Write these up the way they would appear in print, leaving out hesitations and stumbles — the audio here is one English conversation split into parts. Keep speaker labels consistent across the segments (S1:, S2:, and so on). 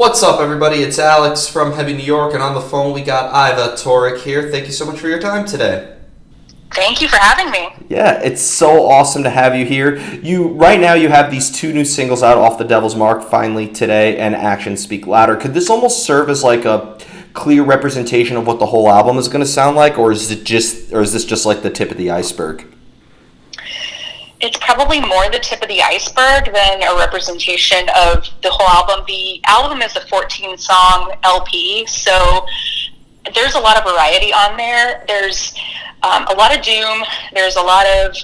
S1: What's up, everybody? It's Alex from Heavy New York, and on the phone we got Iva Toric here. Thank you so much for your time today.
S2: Thank you for having me.
S3: Yeah, it's so awesome to have you here. Right now you have these two new singles out off the Devil's Mark, Finally Today and Actions Speak Louder. Could this almost serve as like a clear representation of what the whole album is going to sound like, or is this just like the tip of the iceberg?
S2: It's probably more the tip of the iceberg than a representation of the whole album. The album is a 14-song LP, so there's a lot of variety on there. There's a lot of doom. There's a lot of,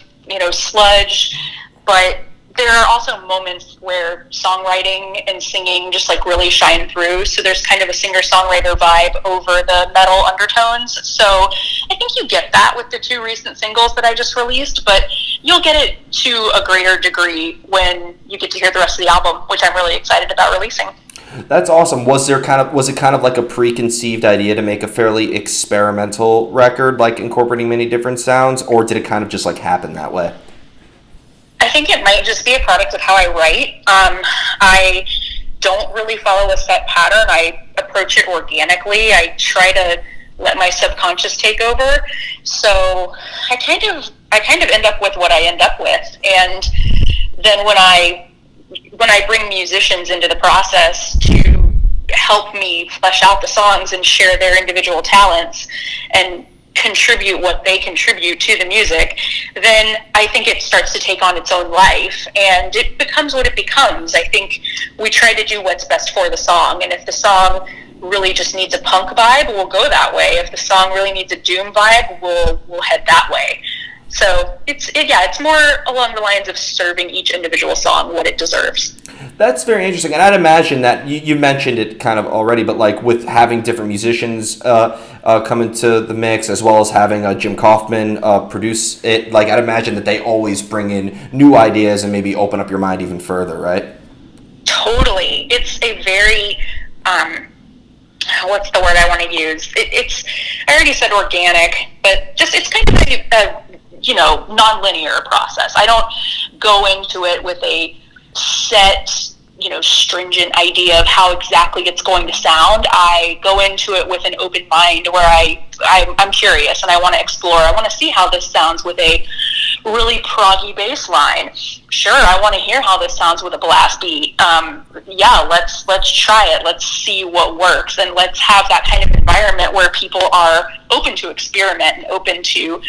S2: sludge, but there are also moments where songwriting and singing just like really shine through. So there's kind of a singer-songwriter vibe over the metal undertones. So I think you get that with the two recent singles that I just released, but you'll get it to a greater degree when you get to hear the rest of the album, which I'm really excited about releasing.
S3: That's awesome. Was it kind of like a preconceived idea to make a fairly experimental record, like incorporating many different sounds, or did it kind of just like happen that way?
S2: I think it might just be a product of how I write. I don't really follow a set pattern. I approach it organically. I try to let my subconscious take over. So I kind of end up with what I end up with. And then when I bring musicians into the process to help me flesh out the songs and share their individual talents and contribute what they contribute to the music, then I think it starts to take on its own life and it becomes what it becomes. I think we try to do what's best for the song, and if the song really just needs a punk vibe, we'll go that way. If the song really needs a doom vibe, we'll head that way. So it's more along the lines of serving each individual song what it deserves.
S3: That's very interesting, and I'd imagine that you mentioned it kind of already, but like with having different musicians come into the mix, as well as having Jim Kaufman produce it, like I'd imagine that they always bring in new ideas and maybe open up your mind even further, right?
S2: Totally. It's a very what's the word I want to use? I already said organic, but just it's kind of a non-linear process. I don't go into it with a set, stringent idea of how exactly it's going to sound. I go into it with an open mind where I'm curious and I want to explore. I want to see how this sounds with a really proggy bass line. Sure, I want to hear how this sounds with a blast beat. Let's try it. Let's see what works, and let's have that kind of environment where people are open to experiment and open to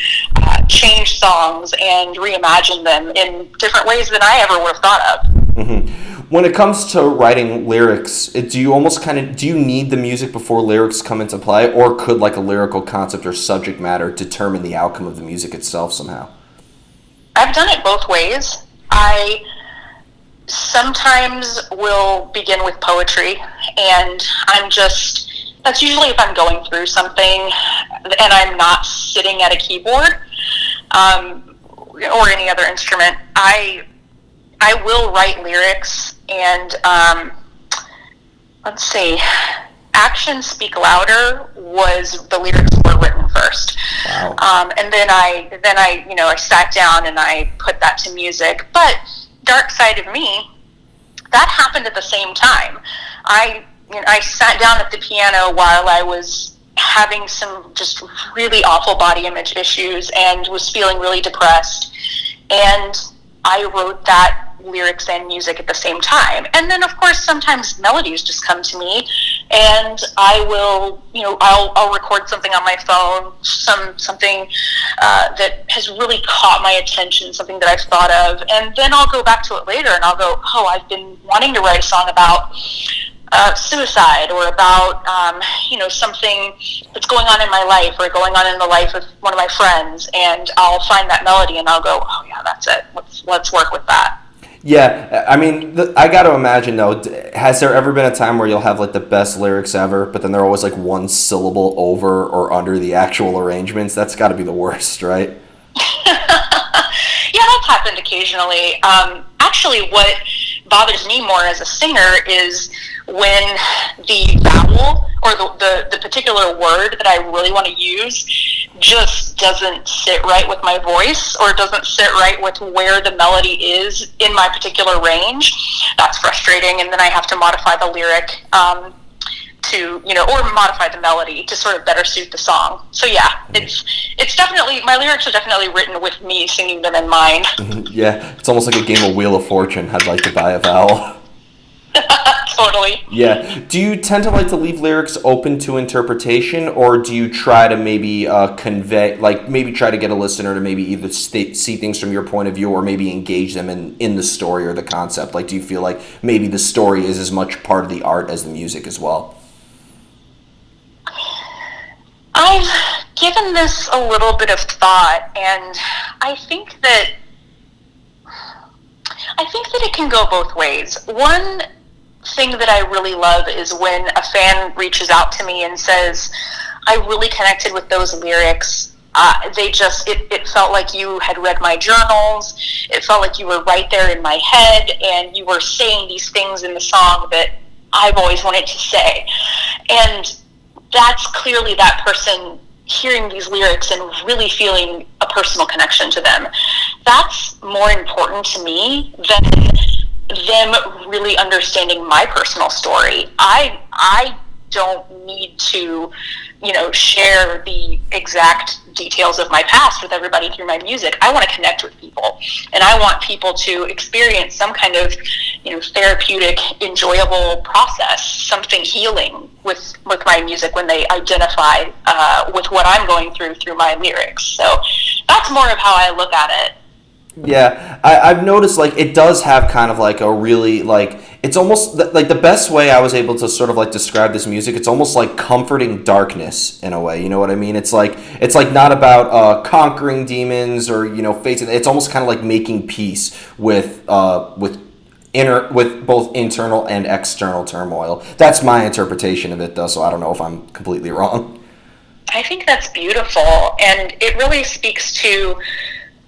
S2: change songs and reimagine them in different ways than I ever would have thought of.
S3: Mm-hmm. When it comes to writing lyrics, do you need the music before lyrics come into play, or could like a lyrical concept or subject matter determine the outcome of the music itself somehow?
S2: I've done it both ways. I sometimes will begin with poetry, and that's usually if I'm going through something and I'm not sitting at a keyboard or any other instrument. I will write lyrics, and let's see, Actions Speak Louder was the lyrics were written first.
S3: Wow.
S2: And then I sat down and I put that to music. But Dark Side of Me, that happened at the same time. I sat down at the piano while I was having some just really awful body image issues and was feeling really depressed. And I wrote that lyrics and music at the same time. And then of course sometimes melodies just come to me, and I will, I'll record something on my phone, something that has really caught my attention, something that I've thought of, and then I'll go back to it later and I'll go, I've been wanting to write a song about suicide, or about something that's going on in my life or going on in the life of one of my friends, and I'll find that melody and I'll go, that's it, let's work with that.
S3: Yeah, I mean, I got to imagine though, has there ever been a time where you'll have like the best lyrics ever, but then they're always like one syllable over or under the actual arrangements? That's got to be the worst, right?
S2: Yeah, that's happened occasionally. Actually, what bothers me more as a singer is when the vowel or the particular word that I really want to use just doesn't sit right with my voice, or doesn't sit right with where the melody is in my particular range. That's frustrating, and then I have to modify the lyric to, or modify the melody to sort of better suit the song. So yeah, it's definitely, my lyrics are definitely written with me singing them in mind.
S3: Yeah, it's almost like a game of Wheel of Fortune. I'd like to buy a vowel.
S2: Totally.
S3: Yeah. Do you tend to like to leave lyrics open to interpretation, or do you try to maybe convey, like maybe try to get a listener to maybe either see things from your point of view, or maybe engage them in the story or the concept? Like, do you feel like maybe the story is as much part of the art as the music as well?
S2: I've given this a little bit of thought, and I think that it can go both ways. One thing that I really love is when a fan reaches out to me and says, I really connected with those lyrics. It felt like you had read my journals. It felt like you were right there in my head, and you were saying these things in the song that I've always wanted to say. And that's clearly that person hearing these lyrics and really feeling a personal connection to them. That's more important to me than them really understanding my personal story. I don't need to, share the exact details of my past with everybody through my music. I want to connect with people, and I want people to experience some kind of, therapeutic, enjoyable process, something healing with my music when they identify with what I'm going through my lyrics. So that's more of how I look at it.
S3: Yeah, I've noticed, like, it does have kind of like a really, like, it's almost like the best way I was able to sort of like describe this music. It's almost like comforting darkness in a way. You know what I mean? It's like not about conquering demons or facing. It's almost kind of like making peace with both internal and external turmoil. That's my interpretation of it, though. So I don't know if I'm completely wrong.
S2: I think that's beautiful, and it really speaks to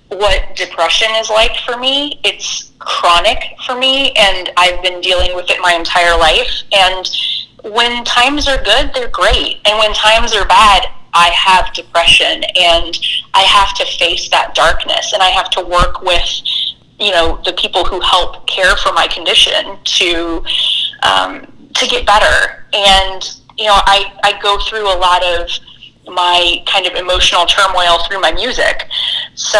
S2: what depression is like for me. It's chronic for me, and I've been dealing with it my entire life. And when times are good, they're great. And when times are bad, I have depression, and I have to face that darkness, and I have to work with, the people who help care for my condition to get better. And, I go through a lot of my kind of emotional turmoil through my music. So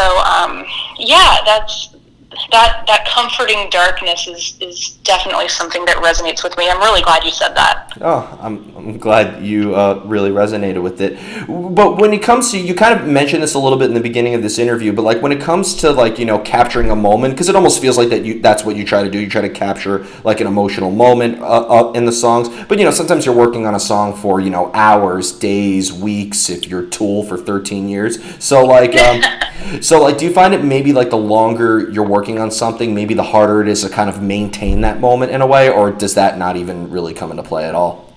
S2: that comforting darkness is definitely something that resonates with me. I'm really glad you said that.
S3: Oh, I'm glad you really resonated with it. But when it comes to, you kind of mentioned this a little bit in the beginning of this interview, but like when it comes to like, capturing a moment, because it almost feels like that's what you try to do. You try to capture like an emotional moment in the songs. But, sometimes you're working on a song for, hours, days, weeks, if you're Tool for 13 years. So like, do you find it maybe like the longer you're working on something, maybe the harder it is to kind of maintain that moment in a way, or does that not even really come into play at all?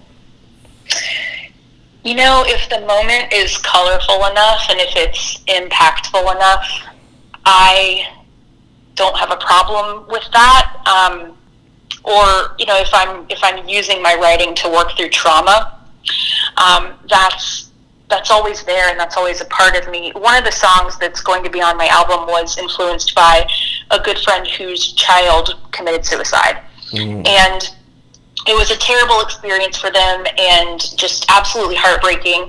S2: If the moment is colorful enough and if it's impactful enough, I don't have a problem with that. Or if I'm using my writing to work through trauma, that's always there, and that's always a part of me. One of the songs that's going to be on my album was influenced by a good friend whose child committed suicide. And it was a terrible experience for them, and just absolutely heartbreaking.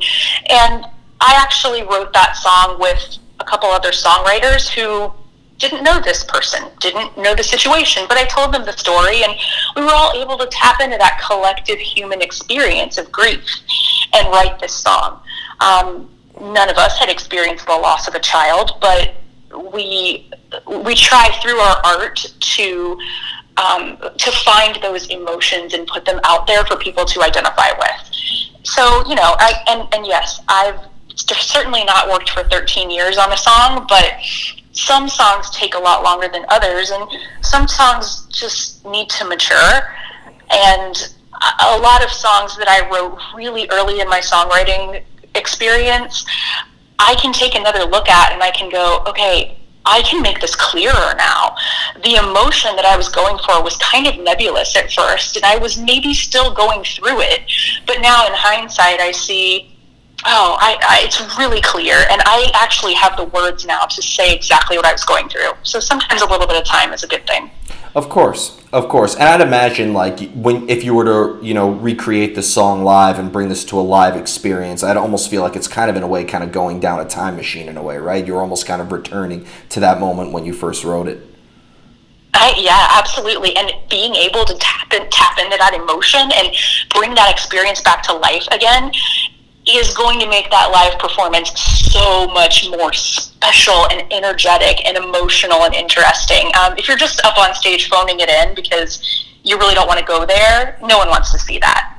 S2: And I actually wrote that song with a couple other songwriters who didn't know this person, didn't know the situation, but I told them the story, and we were all able to tap into that collective human experience of grief and write this song. None of us had experienced the loss of a child, but we try through our art to find those emotions and put them out there for people to identify with. So, yes, I've certainly not worked for 13 years on a song, but some songs take a lot longer than others, and some songs just need to mature. And a lot of songs that I wrote really early in my songwriting experience, I can take another look at and I can go, okay, I can make this clearer now. The emotion that I was going for was kind of nebulous at first, and I was maybe still going through it. But now in hindsight, I see, it's really clear, and I actually have the words now to say exactly what I was going through. So sometimes a little bit of time is a good thing.
S3: Of course, and I'd imagine like if you were to recreate the song live and bring this to a live experience, I'd almost feel like it's kind of in a way kind of going down a time machine in a way, right? You're almost kind of returning to that moment when you first wrote it.
S2: Yeah, absolutely, and being able to tap into that emotion and bring that experience back to life again is going to make that live performance so much more special and energetic and emotional and interesting. If you're just up on stage phoning it in because you really don't want to go there, no one wants to see that,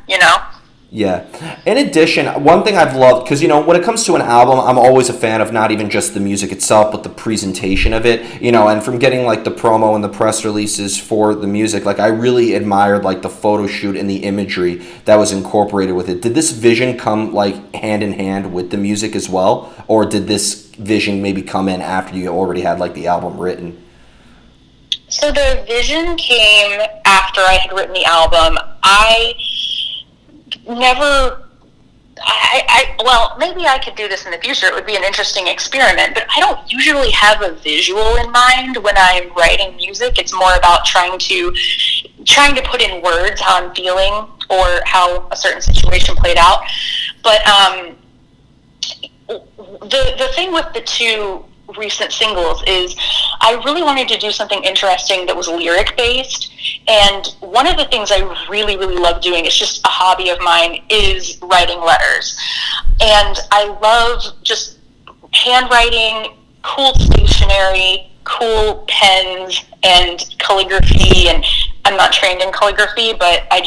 S3: Yeah. In addition, one thing I've loved, because, when it comes to an album, I'm always a fan of not even just the music itself, but the presentation of it, and from getting, like, the promo and the press releases for the music, like, I really admired, like, the photo shoot and the imagery that was incorporated with it. Did this vision come, like, hand in hand with the music as well? Or did this vision maybe come in after you already had, like, the album written?
S2: So the vision came after I had written the album. Well, maybe I could do this in the future. It would be an interesting experiment, but I don't usually have a visual in mind when I'm writing music. It's more about trying to put in words how I'm feeling or how a certain situation played out. But the thing with the two recent singles is I really wanted to do something interesting that was lyric based, and one of the things I really love doing, it's just a hobby of mine, is writing letters. And I love just handwriting, cool stationery, cool pens, and calligraphy. And I'm not trained in calligraphy, but I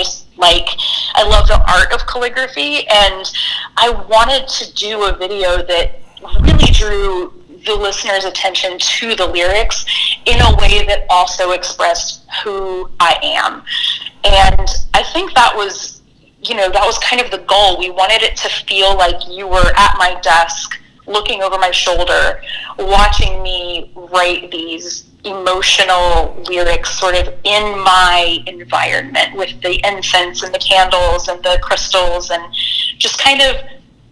S2: love the art of calligraphy, and I wanted to do a video that really drew the listener's attention to the lyrics in a way that also expressed who I am. And I think that was kind of the goal. We wanted it to feel like you were at my desk, looking over my shoulder, watching me write these emotional lyrics sort of in my environment with the incense and the candles and the crystals, and just kind of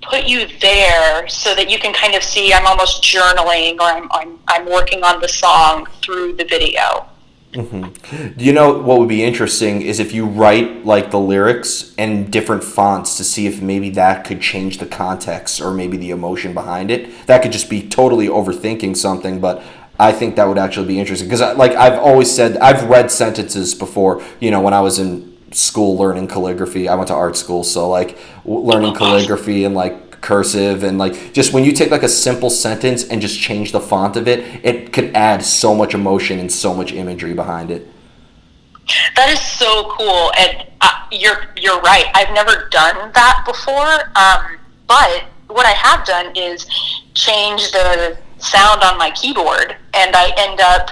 S2: put you there so that you can kind of see I'm almost journaling, or I'm working on the song through the video.
S3: Mm-hmm. What would be interesting is if you write like the lyrics in different fonts to see if maybe that could change the context or maybe the emotion behind it. That could just be totally overthinking something, but I think that would actually be interesting because I've always said, I've read sentences before, when I was in school learning calligraphy. I went to art school, so learning calligraphy and cursive, and just when you take a simple sentence and just change the font of it, it could add so much emotion and so much imagery behind it.
S2: That is so cool, and you're right. I've never done that before, but what I have done is change the sound on my keyboard, and I end up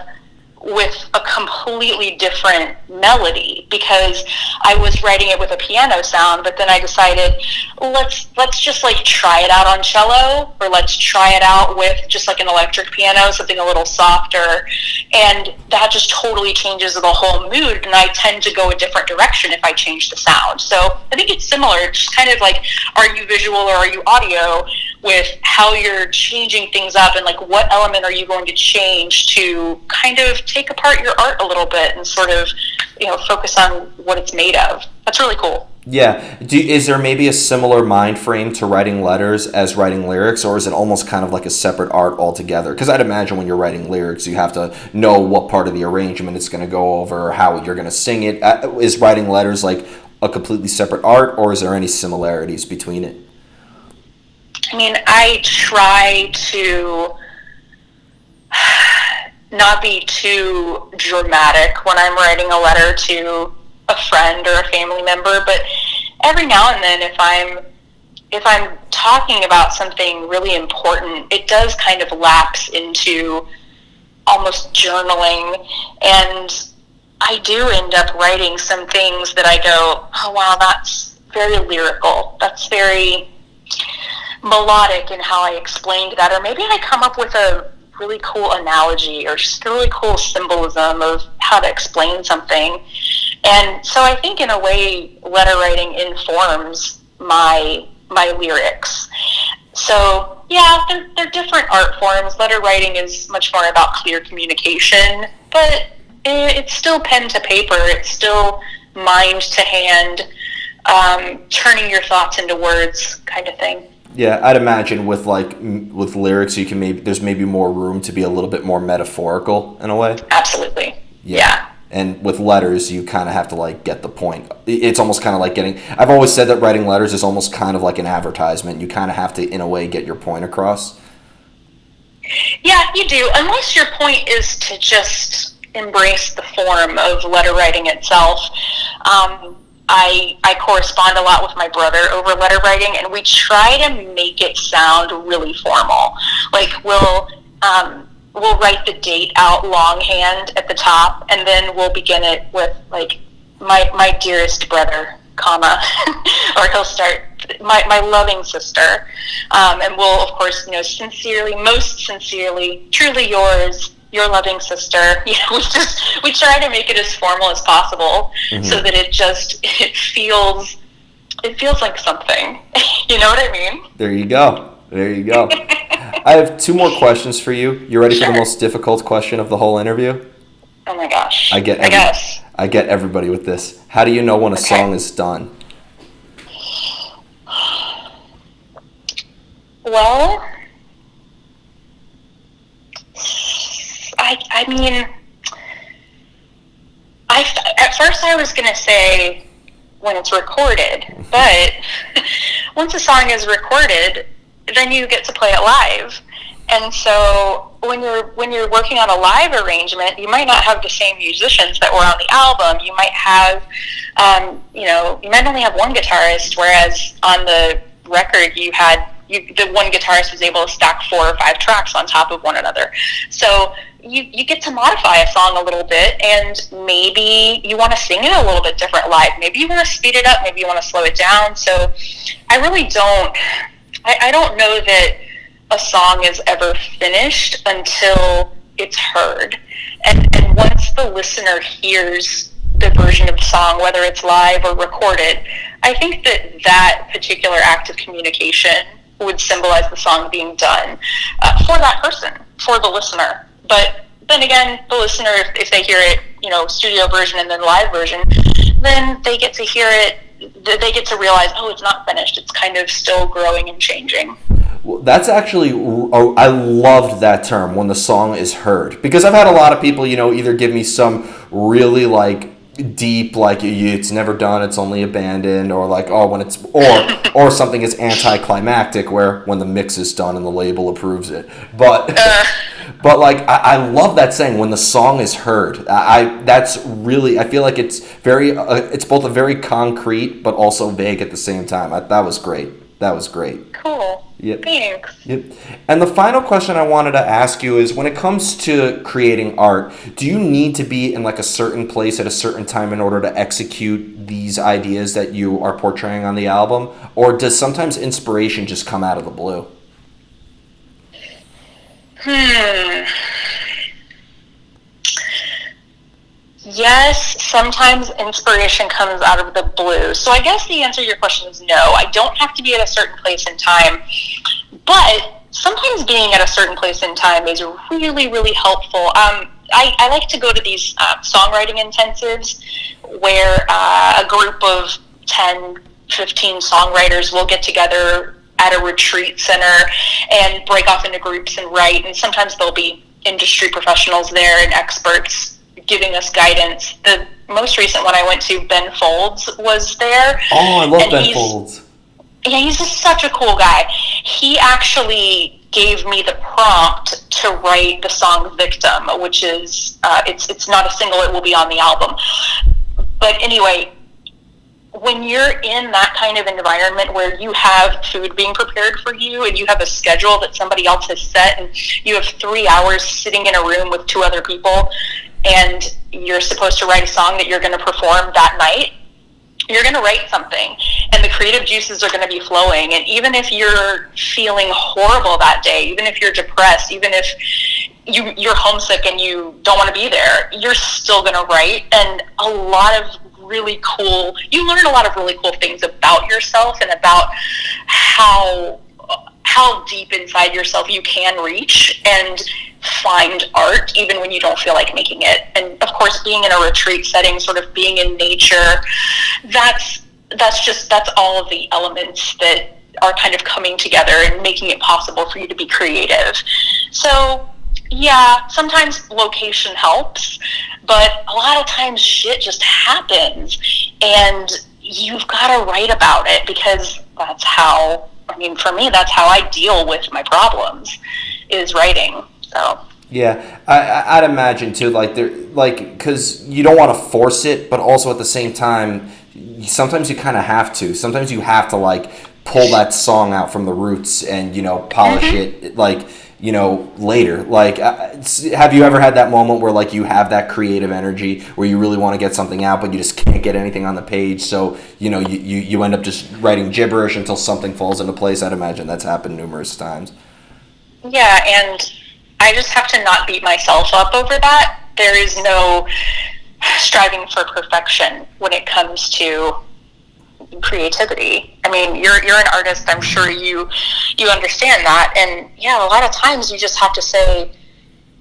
S2: with a completely different melody because I was writing it with a piano sound, but then I decided let's just try it out on cello, or let's try it out with just an electric piano, something a little softer, and that just totally changes the whole mood, and I tend to go a different direction if I change the sound. So I think it's similar. It's just kind of are you visual or are you audio, with how you're changing things up, and what element are you going to change to kind of take apart your art a little bit and sort of focus on what it's made of. That's really cool.
S3: Yeah. Is there maybe a similar mind frame to writing letters as writing lyrics, or is it almost kind of like a separate art altogether? Because I'd imagine when you're writing lyrics, you have to know what part of the arrangement it's going to go over, or how you're going to sing it. Is writing letters a completely separate art, or is there any similarities between it?
S2: I mean, I try to not be too dramatic when I'm writing a letter to a friend or a family member, but every now and then if I'm talking about something really important, it does kind of lapse into almost journaling, and I do end up writing some things that I go, oh wow, that's very lyrical, that's very melodic in how I explained that, or maybe I come up with a really cool analogy or just a really cool symbolism of how to explain something. And so I think in a way, letter writing informs my lyrics. So yeah, they're different art forms. Letter writing is much more about clear communication, but it's still pen to paper. It's still mind to hand, turning your thoughts into words kind of thing.
S3: Yeah, I'd imagine with lyrics, you can there's maybe more room to be a little bit more metaphorical in a way.
S2: Absolutely. Yeah.
S3: And with letters, you kind of have to like get the point. It's almost kind of like I've always said that writing letters is almost kind of like an advertisement. You kind of have to, in a way, get your point across.
S2: Yeah, you do. Unless your point is to just embrace the form of letter writing itself. I correspond a lot with my brother over letter writing, and we try to make it sound really formal. Like we'll write the date out longhand at the top, and then we'll begin it with like my dearest brother, comma, or he'll start my loving sister, and we'll of course sincerely, most sincerely, truly yours, your loving sister. We try to make it as formal as possible, so that it feels like something. You know what I mean?
S3: There you go. I have 2 more questions for you. You ready for the most difficult question of the whole interview?
S2: Oh my gosh.
S3: I get everybody with this. How do you know when a song is done?
S2: Well, I mean, at first I was going to say when it's recorded, but once a song is recorded, then you get to play it live. And so when you're working on a live arrangement, you might not have the same musicians that were on the album. You might have, you might only have one guitarist, whereas on the record the one guitarist was able to stack 4 or 5 tracks on top of one another. So you get to modify a song a little bit, and maybe you want to sing it a little bit different live. Maybe you want to speed it up. Maybe you want to slow it down. So I really don't. I don't know that a song is ever finished until it's heard. And once the listener hears the version of the song, whether it's live or recorded, I think that particular act of communication would symbolize the song being done for that person, for the listener. But then again, the listener, if they hear it, studio version and then live version, then they get to hear it, they get to realize, oh, it's not finished. It's kind of still growing and changing.
S3: Well, that's actually, I loved that term, when the song is heard. Because I've had a lot of people, either give me some really deep, it's never done, it's only abandoned, or when it's, or something is anticlimactic, where when the mix is done and the label approves it. But I love that saying, when the song is heard. That's really, I feel like it's it's both a very concrete but also vague at the same time. That was great.
S2: Cool.
S3: Yep.
S2: Thanks.
S3: Yep. And the final question I wanted to ask you is, when it comes to creating art, do you need to be in a certain place at a certain time in order to execute these ideas that you are portraying on the album? Or does sometimes inspiration just come out of the blue?
S2: Yes, sometimes inspiration comes out of the blue. So I guess the answer to your question is no. I don't have to be at a certain place in time, but sometimes being at a certain place in time is really, really helpful. I like to go to these songwriting intensives where a group of 10, 15 songwriters will get together at a retreat center and break off into groups and write. And sometimes there'll be industry professionals there and experts giving us guidance. The most recent one I went to, Ben Folds, was there.
S3: Oh, I love Ben Folds.
S2: Yeah, he's just such a cool guy. He actually gave me the prompt to write the song Victim, which is, it's not a single, it will be on the album. But anyway, when you're in that kind of environment where you have food being prepared for you and you have a schedule that somebody else has set, and you have 3 hours sitting in a room with 2 other people, and you're supposed to write a song that you're going to perform that night, you're going to write something, and the creative juices are going to be flowing. And even if you're feeling horrible that day, even if you're depressed, even if you're homesick and you don't want to be there, you're still going to write. And a lot of really cool, you learn a lot of really cool things about yourself and about how deep inside yourself you can reach and find art even when you don't feel like making it. And of course, being in a retreat setting, sort of being in nature, that's all of the elements that are kind of coming together and making it possible for you to be creative. So yeah, sometimes location helps, but a lot of times shit just happens, and you've got to write about it, because that's how, I mean, for me, that's how I deal with my problems, is writing. So
S3: Yeah, I'd imagine too, because you don't want to force it, but also at the same time, sometimes you kind of have to. Sometimes you have to pull that song out from the roots and polish it later. Have you ever had that moment where you have that creative energy where you really want to get something out, but you just can't get anything on the page, so you end up just writing gibberish until something falls into place? I'd imagine that's happened numerous times.
S2: Yeah, and I just have to not beat myself up over that. There is no striving for perfection when it comes to creativity. I mean, you're an artist. I'm sure you understand that. And yeah, a lot of times you just have to say,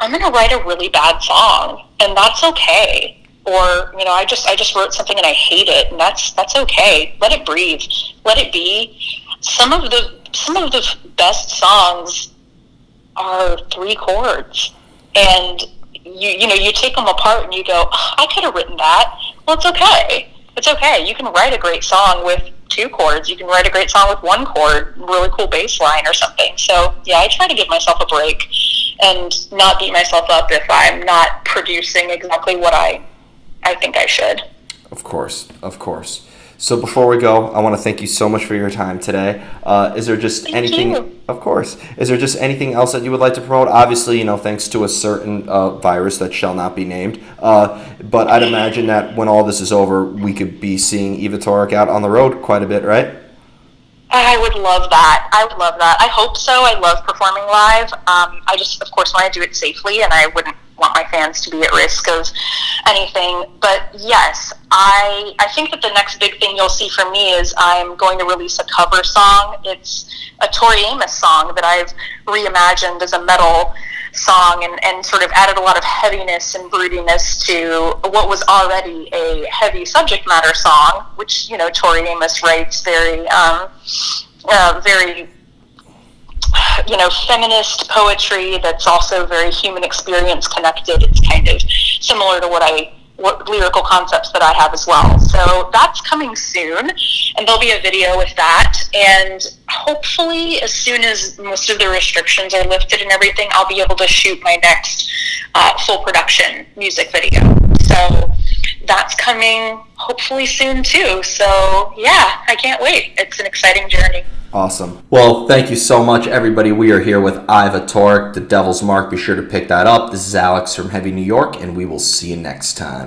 S2: I'm going to write a really bad song, and that's okay. Or I just wrote something and I hate it, and that's okay. Let it breathe. Let it be. Some of the best songs are 3 chords, and you take them apart and you go, oh, I could have written that. Well, it's okay. It's okay. You can write a great song with 2 chords. You can write a great song with 1 chord, really cool bass line or something. So yeah, I try to give myself a break and not beat myself up if I'm not producing exactly what I think I should.
S3: Of course. So before we go, I want to thank you so much for your time today. Is there just anything?
S2: You.
S3: Of course. Is there just anything else that you would like to promote? Obviously, thanks to a certain virus that shall not be named. But I'd imagine that when all this is over, we could be seeing Iva Toric out on the road quite a bit, right?
S2: I would love that. I hope so. I love performing live. I just, of course, want to do it safely, and I wouldn't want my fans to be at risk of anything. But yes, I think that the next big thing you'll see from me is I'm going to release a cover song. It's a Tori Amos song that I've reimagined as a metal song and sort of added a lot of heaviness and broodiness to what was already a heavy subject matter song, which, Tori Amos writes very feminist poetry that's also very human experience connected. It's kind of similar to what lyrical concepts that I have as well. So that's coming soon, and there'll be a video with that. And hopefully, as soon as most of the restrictions are lifted and everything, I'll be able to shoot my next full production music video. So that's coming hopefully soon too. So yeah, I can't wait. It's an exciting journey.
S3: Awesome. Well, thank you so much, everybody. We are here with Iva Toric, The Devil's Mark. Be sure to pick that up. This is Alex from Heavy New York, and we will see you next time.